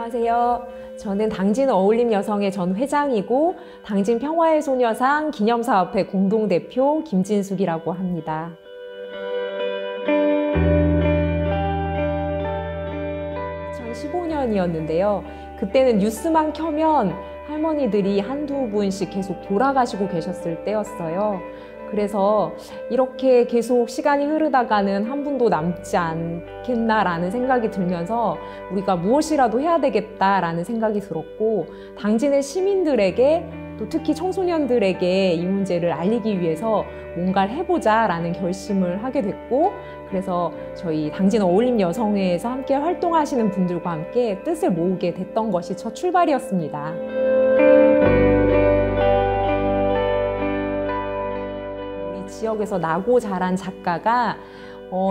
안녕하세요. 저는 당진 어울림 여성의 전 회장이고 당진 평화의 소녀상 기념사업회 공동대표 김진숙이라고 합니다. 2015년이었는데요. 그때는 뉴스만 켜면 할머니들이 한두 분씩 계속 돌아가시고 계셨을 때였어요. 그래서 이렇게 계속 시간이 흐르다가는 한 분도 남지 않겠나라는 생각이 들면서 우리가 무엇이라도 해야 되겠다라는 생각이 들었고, 당진의 시민들에게 또 특히 청소년들에게 이 문제를 알리기 위해서 뭔가를 해보자라는 결심을 하게 됐고, 그래서 저희 당진 어울림 여성회에서 함께 활동하시는 분들과 함께 뜻을 모으게 됐던 것이 첫 출발이었습니다. 지역에서 나고 자란 작가가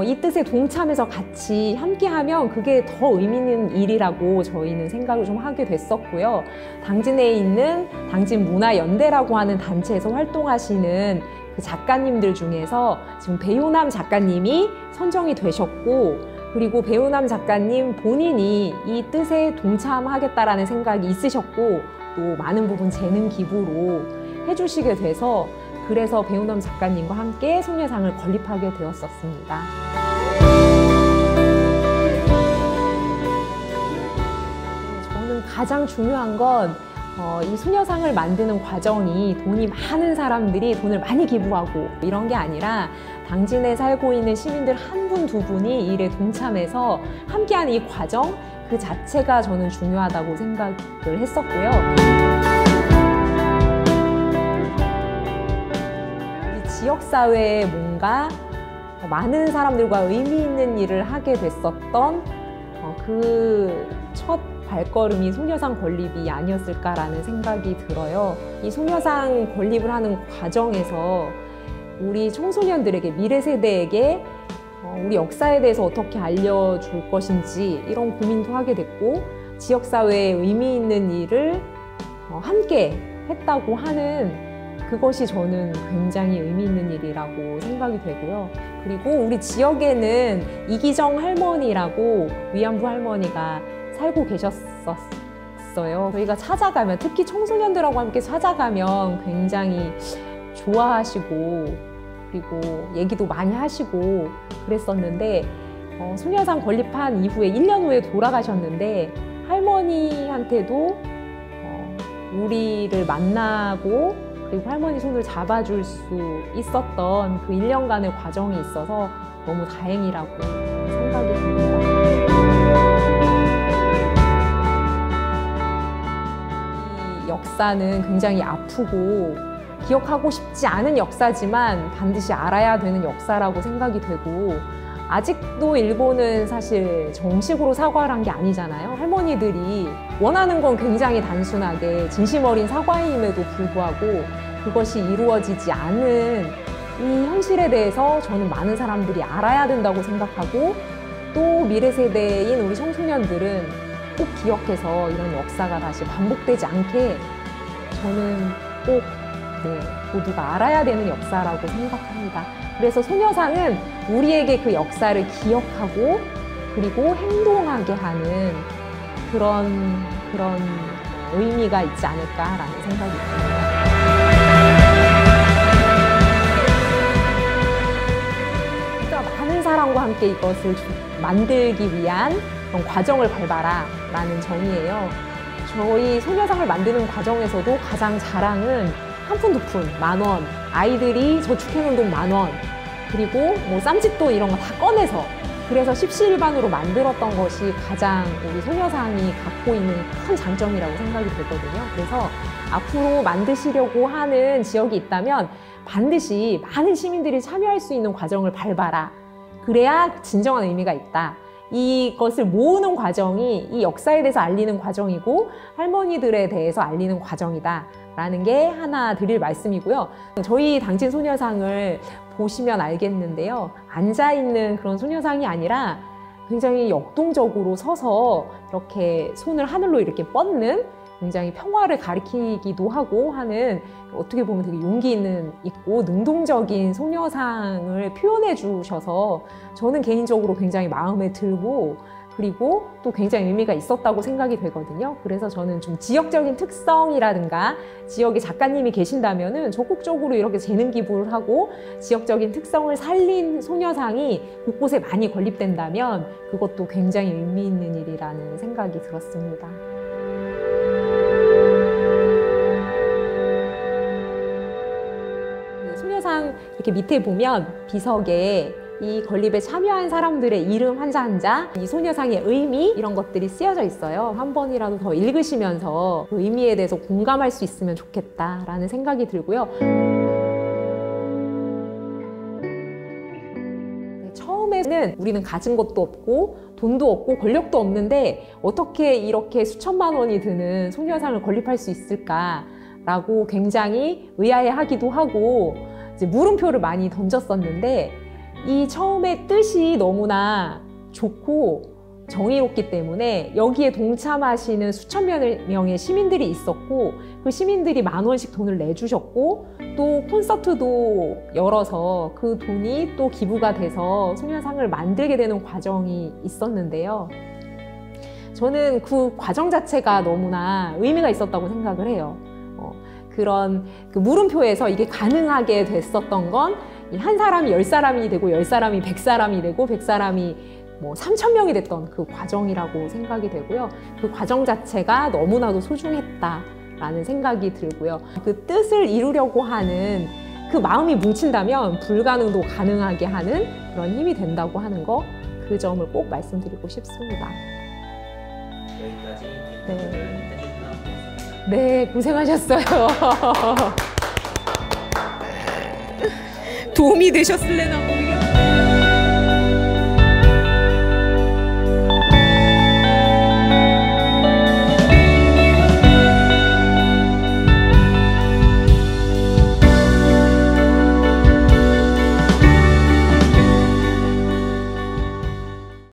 이 뜻에 동참해서 같이 함께하면 그게 더 의미 있는 일이라고 저희는 생각을 좀 하게 됐었고요. 당진에 있는 당진문화연대라고 하는 단체에서 활동하시는 그 작가님들 중에서 지금 배우남 작가님이 선정이 되셨고, 그리고 배우남 작가님 본인이 이 뜻에 동참하겠다라는 생각이 있으셨고, 또 많은 부분 재능 기부로 해주시게 돼서 그래서 배우남 작가님과 함께 소녀상을 건립하게 되었었습니다. 저는 가장 중요한 건 이 소녀상을 만드는 과정이 돈이 많은 사람들이 돈을 많이 기부하고 이런 게 아니라 당진에 살고 있는 시민들 한 분, 두 분이 이 일에 동참해서 함께하는 이 과정 그 자체가 저는 중요하다고 생각을 했었고요. 지역사회에 뭔가 많은 사람들과 의미 있는 일을 하게 됐었던 그 첫 발걸음이 소녀상 건립이 아니었을까라는 생각이 들어요. 이 소녀상 건립을 하는 과정에서 우리 청소년들에게, 미래 세대에게 우리 역사에 대해서 어떻게 알려줄 것인지 이런 고민도 하게 됐고, 지역사회에 의미 있는 일을 함께 했다고 하는 그것이 저는 굉장히 의미 있는 일이라고 생각이 되고요. 그리고 우리 지역에는 이기정 할머니라고 위안부 할머니가 살고 계셨었어요. 저희가 찾아가면, 특히 청소년들하고 함께 찾아가면 굉장히 좋아하시고 그리고 얘기도 많이 하시고 그랬었는데, 소녀상 건립한 이후에 1년 후에 돌아가셨는데 할머니한테도 우리를 만나고 그리고 할머니 손을 잡아줄 수 있었던 그 1년간의 과정이 있어서 너무 다행이라고 생각이 듭니다. 이 역사는 굉장히 아프고 기억하고 싶지 않은 역사지만 반드시 알아야 되는 역사라고 생각이 되고, 아직도 일본은 사실 정식으로 사과를 한 게 아니잖아요. 할머니들이 원하는 건 굉장히 단순하게 진심 어린 사과임에도 불구하고 그것이 이루어지지 않은 이 현실에 대해서 저는 많은 사람들이 알아야 된다고 생각하고, 또 미래 세대인 우리 청소년들은 꼭 기억해서 이런 역사가 다시 반복되지 않게 저는 꼭 모두가 알아야 되는 역사라고 생각합니다. 그래서 소녀상은 우리에게 그 역사를 기억하고 그리고 행동하게 하는 그런 의미가 있지 않을까라는 생각이 듭니다. 많은 사람과 함께 이것을 만들기 위한 그런 과정을 밟아라 라는 정의예요. 저희 소녀상을 만드는 과정에서도 가장 자랑은 한 푼, 두 푼, 10,000원, 아이들이 저축해놓은 돈 10,000원, 그리고 뭐 쌈짓돈 이런 거 다 꺼내서, 그래서 십시일반으로 만들었던 것이 가장 우리 소녀상이 갖고 있는 큰 장점이라고 생각이 되거든요. 그래서 앞으로 만드시려고 하는 지역이 있다면 반드시 많은 시민들이 참여할 수 있는 과정을 밟아라. 그래야 진정한 의미가 있다. 이것을 모으는 과정이 이 역사에 대해서 알리는 과정이고 할머니들에 대해서 알리는 과정이다 라는 게 하나 드릴 말씀이고요. 저희 당진 소녀상을 보시면 알겠는데요, 앉아있는 그런 소녀상이 아니라 굉장히 역동적으로 서서 이렇게 손을 하늘로 이렇게 뻗는, 굉장히 평화를 가리키기도 하고 하는, 어떻게 보면 되게 용기 있고 능동적인 소녀상을 표현해 주셔서 저는 개인적으로 굉장히 마음에 들고 그리고 또 굉장히 의미가 있었다고 생각이 되거든요. 그래서 저는 좀 지역적인 특성이라든가 지역에 작가님이 계신다면은 적극적으로 이렇게 재능 기부를 하고 지역적인 특성을 살린 소녀상이 곳곳에 많이 건립된다면 그것도 굉장히 의미 있는 일이라는 생각이 들었습니다. 소녀상 이렇게 밑에 보면 비석에 이 건립에 참여한 사람들의 이름 한자 한자, 이 소녀상의 의미 이런 것들이 쓰여져 있어요. 한 번이라도 더 읽으시면서 그 의미에 대해서 공감할 수 있으면 좋겠다라는 생각이 들고요. 처음에는 우리는 가진 것도 없고 돈도 없고 권력도 없는데 어떻게 이렇게 수천만 원이 드는 소녀상을 건립할 수 있을까라고 굉장히 의아해하기도 하고 이제 물음표를 많이 던졌었는데 이 처음에 뜻이 너무나 좋고 정의롭기 때문에 여기에 동참하시는 수천 명의 시민들이 있었고 그 시민들이 10,000원씩 돈을 내주셨고 또 콘서트도 열어서 그 돈이 또 기부가 돼서 소녀상을 만들게 되는 과정이 있었는데요. 저는 그 과정 자체가 너무나 의미가 있었다고 생각을 해요. 그런 그 물음표에서 이게 가능하게 됐었던 건 한 사람이 10사람이 되고 10사람이 100사람이 되고 100사람이 뭐 3,000명이 됐던 그 과정이라고 생각이 되고요. 그 과정 자체가 너무나도 소중했다라는 생각이 들고요. 그 뜻을 이루려고 하는 그 마음이 뭉친다면 불가능도 가능하게 하는 그런 힘이 된다고 하는 거, 그 점을 꼭 말씀드리고 싶습니다. 여기까지 네. 네, 고생하셨어요. 도움이 되셨을래나 모르겠어요.